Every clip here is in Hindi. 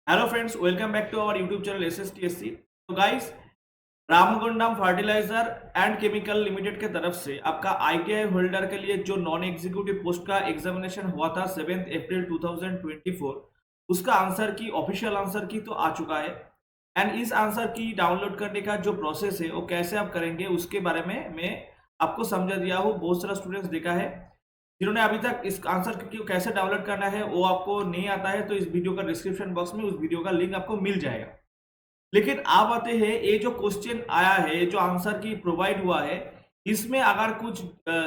Hello friends, welcome back to our YouTube channel SSTSC। तो guys, Ramagundam fertiliser and chemical limited के तरफ से आपका ITI होल्डर के लिए जो नॉन एग्जीक्यूटिव पोस्ट का एग्जामिनेशन हुआ था 7 अप्रैल 2024, उसका आंसर की ऑफिशियल आंसर की तो आ चुका है। एंड इस आंसर की डाउनलोड करने का जो प्रोसेस है वो कैसे आप करेंगे उसके बारे में मैं आपको समझा दिया हूँ। बहुत सारा स्टूडेंट्स देखा है जिन्होंने अभी तक इस आंसर को कैसे डाउनलोड करना है वो आपको नहीं आता है, तो इस वीडियो का डिस्क्रिप्शन बॉक्स में उस वीडियो का लिंक आपको मिल जाएगा। लेकिन आप आते हैं, ये जो क्वेश्चन आया है, जो आंसर की प्रोवाइड हुआ है, इसमें अगर कुछ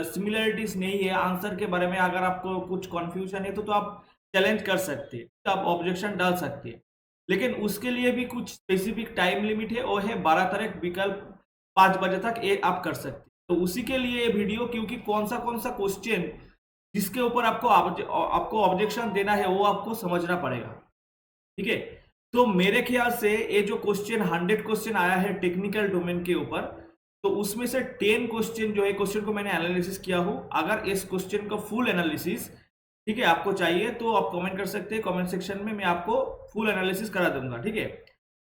सिमिलरिटीज नहीं है आंसर के बारे में, अगर आपको कुछ कंफ्यूजन है तो आप चैलेंज कर सकते हैं, तो आप ऑब्जेक्शन डाल सकते हैं। लेकिन उसके लिए भी कुछ स्पेसिफिक टाइम लिमिट है, वो है 12 तारीख विकल्प 5 बजे तक ये आप कर सकते हैं। तो उसी के लिए ये वीडियो, क्योंकि कौन सा क्वेश्चन जिसके ऊपर आपको ऑब्जेक्शन देना है वो आपको समझना पड़ेगा। ठीक है, तो मेरे ख्याल से ये जो क्वेश्चन 100 क्वेश्चन आया है टेक्निकल डोमेन के ऊपर, तो उसमें से 10 क्वेश्चन जो है, क्वेश्चन को मैंने एनालिसिस किया हूं। अगर इस क्वेश्चन का फुल एनालिसिस, ठीक है, आपको चाहिए तो आप कमेंट कर सकते हैं, कमेंट सेक्शन में मैं आपको फुल एनालिसिस करा दूंगा। ठीक है,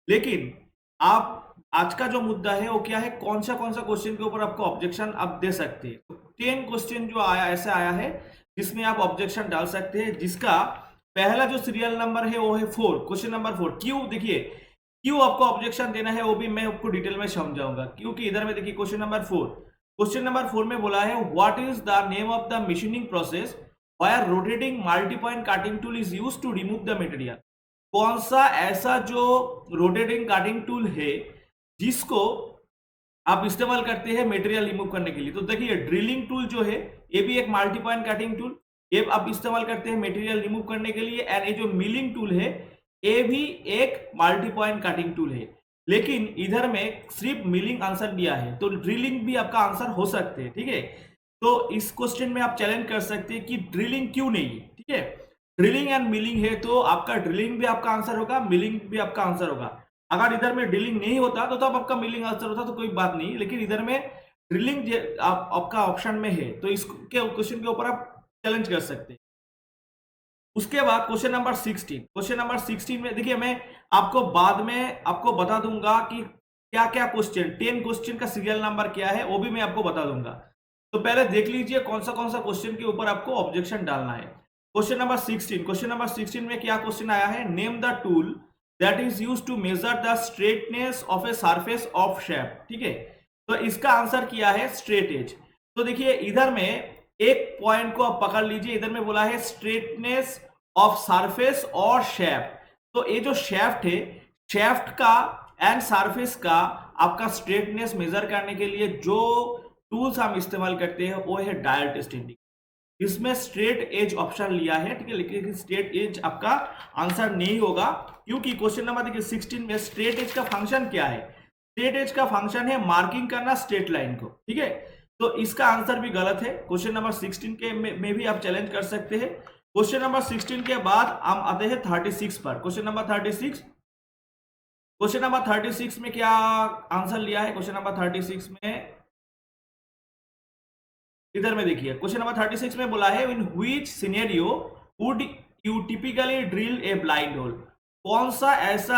लेकिन आप आज का जो मुद्दा है वो क्या है, कौन सा क्वेश्चन के ऊपर आपको ऑब्जेक्शन आप दे सकते हैं। तो 10 क्वेश्चन जो आया, ऐसा आया है जिसमें आप ऑब्जेक्शन डाल सकते हैं, जिसका पहला जो सीरियल नंबर है वो है 4, क्वेश्चन नंबर 4। क्यों, देखिए क्यों आपको ऑब्जेक्शन देना है वो भी मैं आपको डिटेल में समझाऊंगा। क्योंकि इधर में देखिए क्वेश्चन नंबर 4 में बोला है, what is the name of the machining process where rotating multi point cutting tool is used to remove the material. कौन सा ऐसा जो रोटेटिंग कटिंग टूल है जिसको आप इस्तेमाल करते हैं मटेरियल रिमूव करने के लिए। तो देखिए, ड्रिलिंग टूल जो है ये भी एक मल्टी पॉइंट कटिंग टूल, ये आप इस्तेमाल करते हैं मटेरियल रिमूव करने के लिए। एंड ये जो मिलिंग टूल है ये भी एक मल्टी पॉइंट कटिंग टूल है। लेकिन इधर में सिर्फ मिलिंग आंसर दिया है, तो ड्रिलिंग भी आपका आंसर हो सकते हैं। ठीक है, तो इस क्वेश्चन में आप चैलेंज कर सकते हैं कि ड्रिलिंग क्यों नहीं है। ठीक है, ड्रिलिंग एंड मिलिंग है तो आपका ड्रिलिंग भी आपका आंसर होगा, मिलिंग भी आपका आंसर होगा। अगर इधर में ड्रिलिंग नहीं होता तो आपका मिलिंग आंसर होता, तो कोई बात नहीं। लेकिन इधर में ड्रिलिंग आपका ऑप्शन में है, तो इसके क्वेश्चन के ऊपर आप चैलेंज कर सकते हैं। उसके बाद क्वेश्चन नंबर 16 में देखिए, मैं आपको बाद में आपको बता दूंगा कि क्या क्या क्वेश्चन, 10 क्वेश्चन का सीरियल नंबर क्या है वो भी मैं आपको बता दूंगा। तो पहले देख लीजिए कौन सा क्वेश्चन के ऊपर आपको ऑब्जेक्शन डालना है। क्वेश्चन नंबर 16 में क्या क्वेश्चन आया है, name the tool that is used to measure the straightness of a surface of shape. ठीक है, तो इसका आंसर किया है स्ट्रेट एज। तो देखिए इधर में एक पॉइंट को आप पकड़ लीजिए, इधर में बोला है स्ट्रेटनेस ऑफ सरफेस और शेफ्ट। तो ये जो शेफ्ट है, शेफ्ट का एंड सरफेस का आपका स्ट्रेटनेस मेजर करने के लिए जो टूल्स हम इस्तेमाल करते हैं वो है डायल टेस्टिंग। इसमें स्ट्रेट एज ऑप्शन लिया है। ठीक है, लेकिन स्ट्रेट एज आपका आंसर नहीं होगा, क्योंकि क्वेश्चन नंबर देखिए 16 में स्ट्रेट एज का फंक्शन क्या है। स्ट्रेट एज का फंक्शन है मार्किंग करना स्ट्रेट लाइन को। ठीक है, तो इसका आंसर भी गलत है। क्वेश्चन नंबर 16 के में भी आप चैलेंज कर सकते हैं। क्वेश्चन नंबर 16 के बाद हम आते हैं 36 पर। क्वेश्चन नंबर 36 में क्या आंसर लिया है, क्वेश्चन नंबर 36 में इधर में देखिए, क्वेश्चन नंबर 36 में बोला है, in which scenario would you typically drill a blind hole. कौन सा ऐसा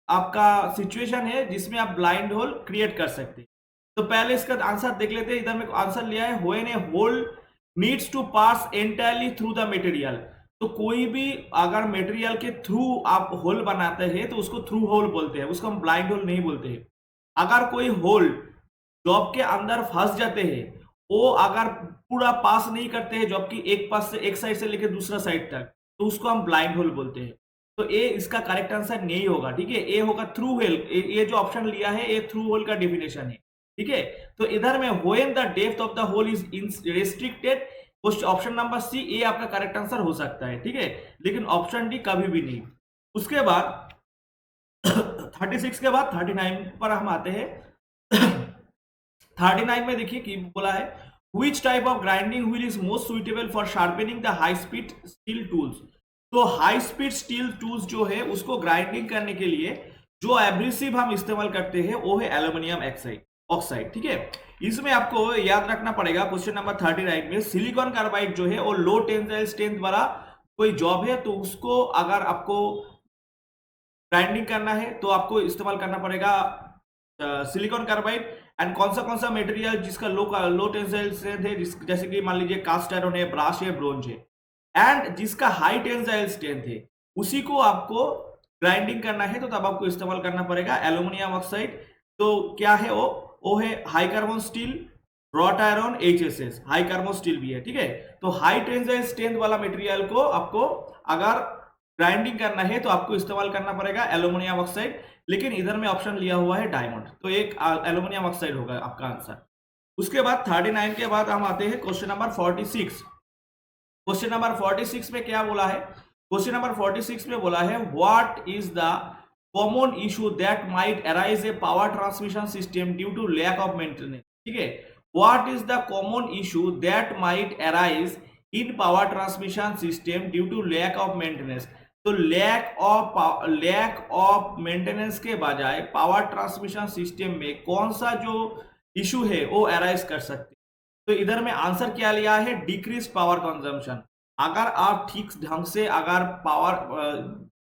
आपका सिचुएशन है जिसमें आप ब्लाइंड होल क्रिएट कर सकते हैं। तो पहले इसका आंसर देख लेते हैं। इधर में आंसर लिया है, when a hole needs to pass entirely through the material. तो कोई भी अगर मटेरियल के थ्रू आप होल बनाते हैं तो उसको थ्रू होल बोलते हैं, उसको हम ब्लाइंड होल नहीं बोलते हैं। अगर कोई होल जॉब के अंदर फंस जाते हैं, वो अगर पूरा पास नहीं करते हैं जॉब की एक पास से, एक साइड से लेकर दूसरा साइड तक, तो उसको हम ब्लाइंड होल बोलते हैं। तो ए इसका करेक्ट आंसर नहीं होगा। ठीक है, ए होगा थ्रू होल। ये जो ऑप्शन लिया है ये थ्रू होल का डेफिनेशन है। ठीक है, तो इधर में when the depth of the hole is restricted, option number C ये आपका करेक्ट आंसर हो सकता है। ठीक है, लेकिन ऑप्शन डी कभी भी नहीं। उसके बाद 36 के बाद 39 पर हम आते हैं। 39 में देखिए कि बोला है, which type of grinding wheel is most suitable for sharpening the high speed steel tools। तो हाई स्पीड स्टील टूल्स जो है उसको ग्राइंडिंग करने के लिए जो एब्रेसिव हम इस्तेमाल करते हैं वो है एल्यूमिनियम ऑक्साइड। ठीक है, इसमें आपको याद रखना पड़ेगा, क्वेश्चन नंबर 39 में सिलिकॉन कार्बाइड जो है वो लो टेंसाइल स्ट्रेंथ वाला कोई जॉब है, तो उसको अगर आपको ग्राइंडिंग करना है तो आपको इस्तेमाल करना पड़ेगा सिलिकॉन कार्बाइड। एंड कौन सा मटेरियल जिसका लो टेंसाइल स्ट्रेंथ है, जैसे कि मान लीजिए कास्ट आयरन है, ब्रास है, ब्रोंज है। एंड जिसका हाई टेंसाइल स्ट्रेंथ है उसी को आपको ग्राइंडिंग करना है तो तब आपको इस्तेमाल करना पड़ेगा एल्यूमिनियम ऑक्साइड। तो क्या है वो है high carbon steel, wrought iron, HSS, high carbon steel भी है, ठीक है। तो हाई टेंसाइल स्ट्रेंथ वाला मटेरियल को आपको अगर ग्राइंडिंग करना है तो आपको इस्तेमाल करना पड़ेगा एल्यूमिनियम ऑक्साइड। लेकिन इधर में ऑप्शन लिया हुआ है डायमंड, तो एक एल्यूमिनियम ऑक्साइड होगा आपका आंसर। उसके बाद 39 के बाद हम आते हैं क्वेश्चन नंबर 46। क्वेश्चन नंबर 46 में क्या बोला है? क्वेश्चन नंबर 46 में बोला है what is the common issue that might arise a power transmission system due to lack of maintenance, ठीक है। What is the common issue that might arise in power transmission system due to lack of maintenance. तो लैक ऑफ मेंटेनेंस के बजाय पावर ट्रांसमिशन सिस्टम में कौन सा जो इशू है वो अराइज कर सकते हैं। तो इधर में आंसर क्या लिया है? Decrease power consumption. अगर आप ठीक ढंग से अगर पावर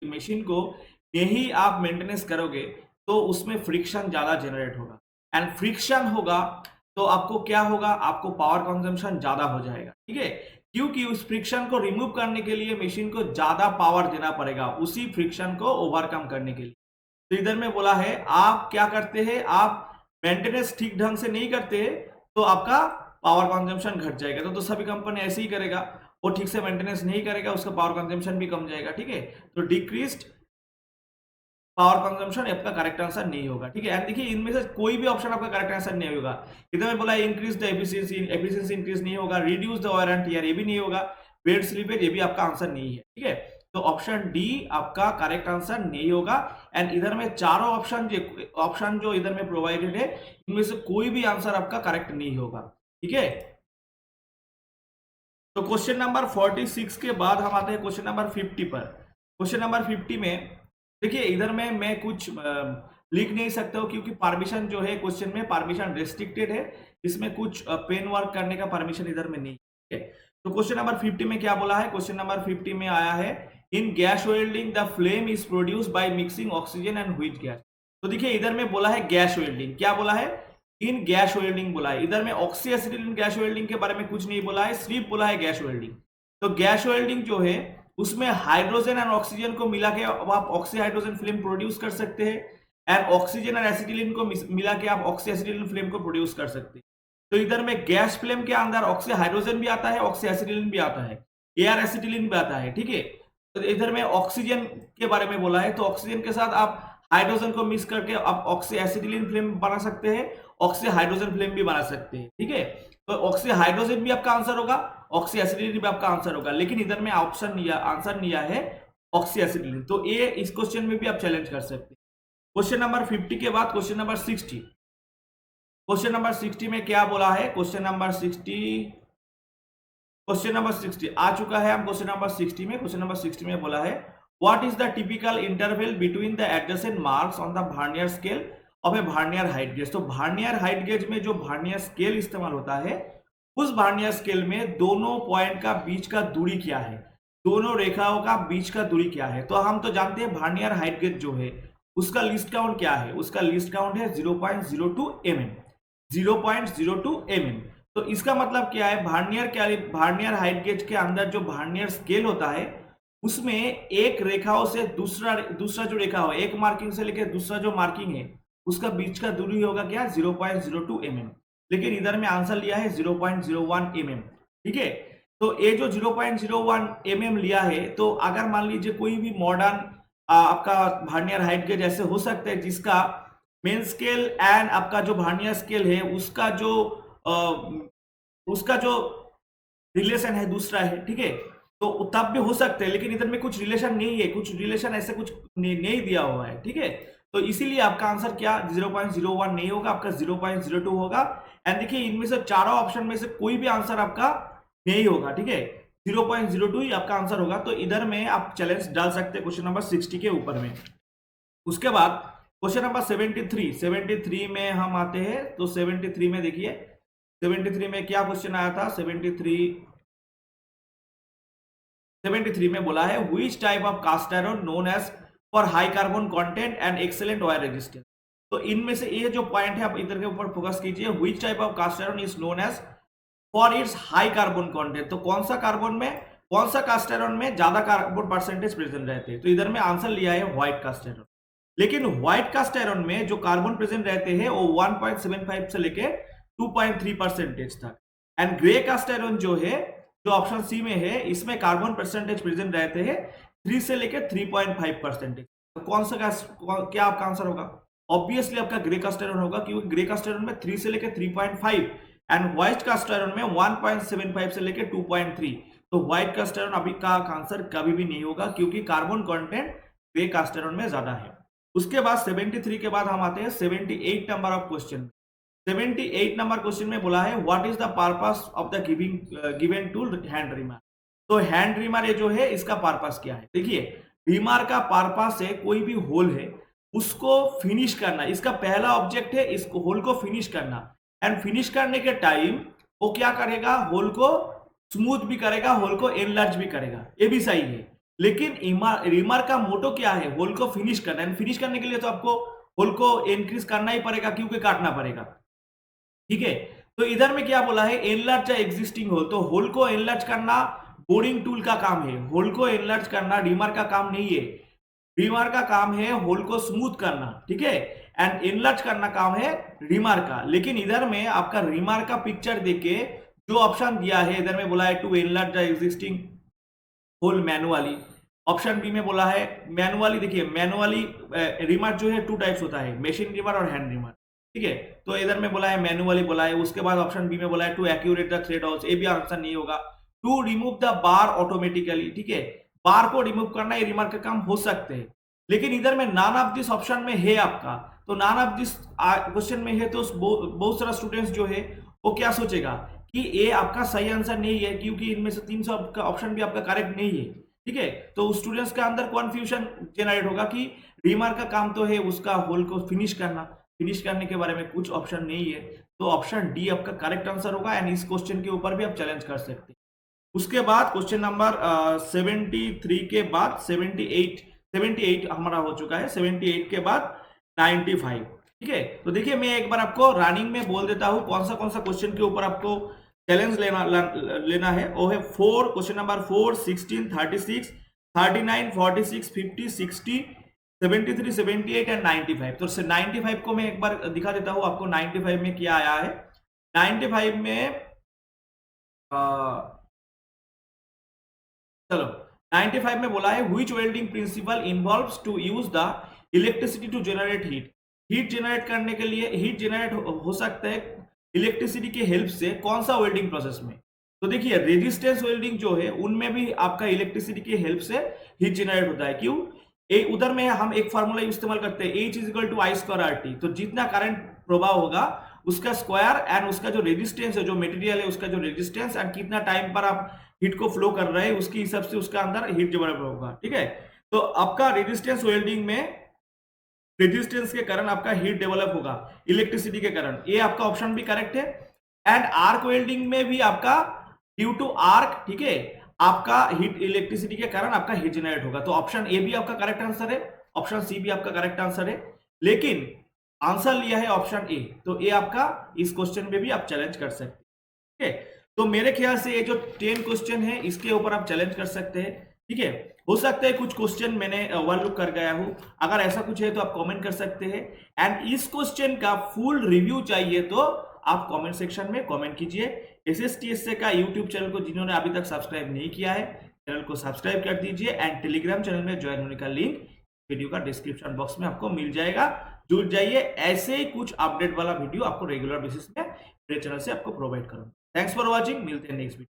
मशीन को नहीं आप मेंटेनेंस करोगे तो उसमें फ्रिक्शन ज्यादा जनरेट होगा। एंड फ्रिक्शन होगा तो आपको क्या होगा? आपको पावर कंजम्पशन ज्यादा हो जाएगा, ठीक है। क्योंकि उस फ्रिक्शन को रिमूव करने के लिए मशीन को ज्यादा पावर देना पड़ेगा उसी फ्रिक्शन को ओवरकम करने के लिए। तो इधर में बोला है आप क्या करते हैं, आप मेंटेनेंस ठीक ढंग से नहीं करते तो आपका पावर कंजम्पशन घट जाएगा। तो सभी कंपनी ऐसे ही करेगा, वो ठीक से मेंटेनेंस नहीं करेगा, उसका पावर कंजम्पशन भी कम जाएगा, ठीक है। तो डिक्रीज्ड पावर कंजम्पशन आपका करेक्ट आंसर नहीं होगा, ठीक है। एंड देखिए इनमें से कोई भी ऑप्शन आपका करेक्ट आंसर नहीं होगा। इधर में बोला इंक्रीज द एफिशिएंसी इंक्रीज नहीं होगा, reduce the wear and tear ये भी नहीं होगा, बेड स्लीपेज ये भी आपका आंसर नहीं है, ठीक है। तो ऑप्शन डी आपका करेक्ट आंसर नहीं होगा। एंड इधर में चारों ऑप्शन जो इधर में प्रोवाइडेड है इनमें से कोई भी आंसर आपका करेक्ट नहीं होगा, ठीक है। तो क्वेश्चन नंबर 46 के बाद हम आते हैं क्वेश्चन नंबर 50 पर। क्वेश्चन नंबर 50 में देखिए इधर में मैं कुछ लिख नहीं सकता हूँ क्योंकि परमिशन जो है क्वेश्चन में परमिशन रेस्ट्रिक्टेड है, इसमें कुछ पेन वर्क करने का परमिशन इधर में नहीं है। तो क्वेश्चन नंबर 50 में क्या बोला है? क्वेश्चन नंबर 50 में आया है इन gas welding the flame is produced by mixing oxygen and wheat gas. तो देखिए इधर में बोला है गैस वेल्डिंग, क्या बोला है? इन गैस वेल्डिंग बोला है। इधर में ऑक्सी एसिटिलीन गैस वेल्डिंग के बारे में कुछ नहीं बोला है, सिर्फ बोला है गैस वेल्डिंग। तो गैस वेल्डिंग जो है उसमें हाइड्रोजन एंड ऑक्सीजन को मिला के अब आप ऑक्सी हाइड्रोजन फ्लेम प्रोड्यूस कर सकते हैं। एंड ऑक्सीजन एंड एसिटिलीन को मिला के आप ऑक्सी एसिटिलीन फ्लेम को प्रोड्यूस कर सकते हैं। तो इधर में गैस फ्लेम के अंदर ऑक्सी हाइड्रोजन भी आता है, ऑक्सी एसिटिलीन भी आता है, एयर एसिटिलीन भी आता है, ठीक है। तो इधर में ऑक्सीजन के बारे में बोला है, तो ऑक्सीजन के साथ आप हाइड्रोजन को मिक्स करके आप ऑक्सी एसिटिलीन फ्लेम बना सकते हैं, ऑक्सी हाइड्रोजन फ्लेम भी बना सकते हैं, ठीक है। तो ऑक्सी हाइड्रोजन भी आपका आंसर होगा, ऑक्सी एसिटिलीन भी आपका आंसर होगा, लेकिन इधर में आंसर लिया है ऑक्सी एसिटिलीन। तो ये इस क्वेश्चन में भी आप चैलेंज कर सकते हैं। क्वेश्चन नंबर 50 के बाद क्वेश्चन नंबर 60। क्वेश्चन नंबर 60 में क्या बोला है? क्वेश्चन नंबर 60 आ चुका है। हम क्वेश्चन नंबर 60 में बोला है what is the typical interval between the adjacent marks on the vernier scale of A vernier height gauge. तो वर्नियर हाइट गेज में जो वर्नियर स्केल इस्तेमाल होता है उस वर्नियर स्केल में दोनों पॉइंट का बीच का दूरी क्या है, दोनों रेखाओं का बीच का दूरी क्या है। तो हम तो जानते हैं वर्नियर हाइट गेज जो है उसका लिस्ट काउंट क्या है? उसका लिस्ट काउंट है 0.02 mm, 0.02 mm। तो इसका मतलब क्या है? वर्नियर हाइट गेज के अंदर जो वर्नियर स्केल होता है उसमें एक रेखाओं से दूसरा जो रेखा हो, एक मार्किंग से लेकर दूसरा जो मार्किंग है उसका बीच का दूरी होगा क्या? 0.02 mm। लेकिन इधर में आंसर लिया है 0.01 mm, ठीक है। तो ये जो 0.01 mm लिया है, तो अगर मान लीजिए कोई भी मॉडर्न आपका वर्नियर हाइट गेज ऐसे हो सकता है जिसका मेन स्केल एंड आपका जो वर्नियर स्केल है उसका जो रिलेशन है दूसरा है, ठीक है। तो तब भी हो सकते हैं, लेकिन इधर में कुछ रिलेशन नहीं है, कुछ रिलेशन ऐसे कुछ नहीं दिया हुआ है, ठीक है। तो इसीलिए आपका आंसर क्या 0.01 नहीं होगा, आपका 0.02 होगा। एंड देखिए इनमें से चारों ऑप्शन में से कोई भी आंसर आपका नहीं होगा, ठीक है। 0.02 ही आपका आंसर होगा। तो इधर में आप चैलेंज डाल सकते हैं क्वेश्चन नंबर 60 के ऊपर में। उसके बाद क्वेश्चन नंबर 73 में हम आते हैं। तो 73 में देखिए 73 में क्या क्वेश्चन आया था? 73 में बोला है which type of cast iron known as for high carbon content and excellent wear resistance. तो इनमें से ये जो पॉइंट है आप इधर के ऊपर फोकस कीजिए। Which type of cast iron is known as for its high carbon content. तो कौन सा कार्बन में, कौन सा कास्ट आयरन में ज्यादा कार्बन परसेंटेज प्रेजेंट रहते हैं? तो इधर में आंसर लिया है व्हाइट कास्ट आयरन। लेकिन व्हाइट कास्ट आयरन में जो कार्बन प्रेजेंट रहते हैं वो 1.75 से लेके 2.3% तक। एंड ग्रे कास्ट आयरन जो है, जो ऑप्शन सी में है, इसमें कार्बन परसेंटेज प्रेजेंट रहते हैं 3 से लेके 3.5%। तो कौन सा क्या आपका आंसर होगा? ऑब्वियसली आपका ग्रे कास्ट आयरन होगा, क्योंकि ग्रे कास्ट आयरन में 3 से लेके 3.5 एंड व्हाइट कास्ट आयरन में 1.75 से लेके 2.3। तो व्हाइट कास्ट आयरन अभी का आंसर कभी भी नहीं होगा, क्योंकि carbon content grey cast iron में ज्यादा है। उसके बाद 73 के बाद हम आते हैं 78 number of question. 78 number question में बोला है what is the purpose of the given tool hand reamer. तो हैंड रिमार ये जो है, इसका पर्पस क्या है? देखिए, रिमार का पर्पस है कोई भी होल है उसको फिनिश करना। इसका पहला ऑब्जेक्ट है इस होल को फिनिश करना। एंड फिनिश करने के टाइम वो क्या करेगा? होल को स्मूथ भी करेगा, होल को एनलार्ज भी करेगा, ये भी सही है। लेकिन रिमार का मोटो क्या है? होल को फिनिश करना। एंड फिनिश करने के लिए तो आपको होल को इंक्रीज करना ही पड़ेगा, क्योंकि काटना पड़ेगा। ठीक है, तो इधर में क्या बोला है? Enlarge existing hole. तो होल को एनलार्ज करना बोरिंग टूल का काम है, होल को एनलार्ज करना रिमार का काम नहीं है। रिमार का काम है होल को स्मूथ करना, ठीक है, एंड एनलार्ज करना काम है रिमार का। लेकिन इधर में आपका रिमार का पिक्चर देके जो ऑप्शन दिया है, इधर में बोला है to enlarge the existing hole manually. Option B में बोला है मैनुअली। देखिए, मैनुअली रिमार जो है 2 टाइप्स होता है, मशीन रिमार और हैंड रिमार। ठीक है, तो इधर में बोला है मैनुअली बोला है। उसके बाद ऑप्शन बी में बोला है to accurate the thread house, ये भी आंसर नहीं होगा। To remove the bar automatically, ठीक है, बार को रिमूव करना ये रिमार का काम हो सकते हैं। लेकिन इधर में नॉन ऑफ दिस ऑप्शन में है आपका, तो नॉन ऑफ दिस क्वेश्चन में है, तो बहुत सारा स्टूडेंट्स जो है वो क्या सोचेगा कि ये आपका सही आंसर नहीं है, क्योंकि इनमें से 300 ऑप्शन भी आपका करेक्ट नहीं है। ठीक है, तो स्टूडेंट्स के अंदर कॉन्फ्यूजन जनरेट होगा कि रिमार का काम तो है उसका होल को फिनिश करना, फिनिश करने के बारे में कुछ ऑप्शन नहीं है। तो ऑप्शन डी आपका करेक्ट आंसर होगा। एंड इस क्वेश्चन के ऊपर भी आप चैलेंज कर सकते हैं। उसके बाद क्वेश्चन नंबर 73 के बाद 78 हमारा हो चुका है। 78 के बाद 95। ठीक है, तो देखिए मैं एक बार आपको रनिंग में बोल देता हूं कौन सा क्वेश्चन के ऊपर आपको चैलेंज लेना है। वो है 4, क्वेश्चन नंबर 4, 16, 36, 39, 46, 50, 60, 73, 78 एंड 95। तो 95 को मैं एक बार दिखा देता हूं आपको 95 में क्या आया है। 95 में चलो 95 में बोला है which welding principle involves to use the electricity to generate heat. Heat generate करने के लिए, हीट जनरेट हो सकता है इलेक्ट्रिसिटी के हेल्प से, कौन सा वेल्डिंग प्रोसेस में? तो देखिए, रेजिस्टेंस वेल्डिंग जो है उनमें भी आपका इलेक्ट्रिसिटी की हेल्प से हीट जनरेट होता है। क्यों? उधर में हम एक फार्मूला इस्तेमाल करते हैं, H = I²RT। तो जितना करंट प्रभाव होगा उसका स्क्वायर एंड उसका जो रेजिस्टेंस है, जो मटेरियल है उसका जो रेजिस्टेंस एंड कितना टाइम पर आप हीट को फ्लो कर रहे हैं, उसके हिसाब से उसका अंदर हीट डेवलप होगा। ठीक है, तो आपका रेजिस्टेंस वेल्डिंग में रेजिस्टेंस के कारण आपका हीट डेवलप होगा इलेक्ट्रिसिटी के कारण, ये आपका ऑप्शन भी करेक्ट है। एंड आर्क वेल्डिंग में भी आपका ड्यू टू आर्क, ठीक है, आपका हीट इलेक्ट्रिसिटी के कारण आपका हीट जनरेट होगा। तो ऑप्शन ए भी आपका करेक्ट आंसर है, ऑप्शन सी भी आपका करेक्ट आंसर है। लेकिन आंसर लिया है ऑप्शन ए, तो ए आपका इस क्वेश्चन में भी आप चैलेंज कर सकते हैं। ठीक है, तो मेरे ख्याल से ये जो 10 क्वेश्चन है इसके ऊपर आप चैलेंज कर सकते हैं। ठीक है, हो सकता है कुछ क्वेश्चन मैंने ओवरलुक कर गया हूं, अगर ऐसा कुछ है तो आप कमेंट कर सकते हैं। एंड इस क्वेश्चन का फुल रिव्यू चाहिए तो आप कमेंट सेक्शन में कमेंट कीजिए। SSTSA का यूट्यूब चैनल को जिन्होंने अभी तक सब्सक्राइब नहीं किया है, चैनल को सब्सक्राइब कर दीजिए। एंड टेलीग्राम चैनल में ज्वाइन होने का लिंक वीडियो का डिस्क्रिप्शन बॉक्स में आपको मिल जाएगा, जुड़ जाइए। ऐसे ही कुछ अपडेट वाला वीडियो आपको रेगुलर बेसिस में मेरे चैनल से आपको प्रोवाइड करूंगा। थैंक्स फॉर वॉचिंग, मिलते हैं नेक्स्ट वीडियो।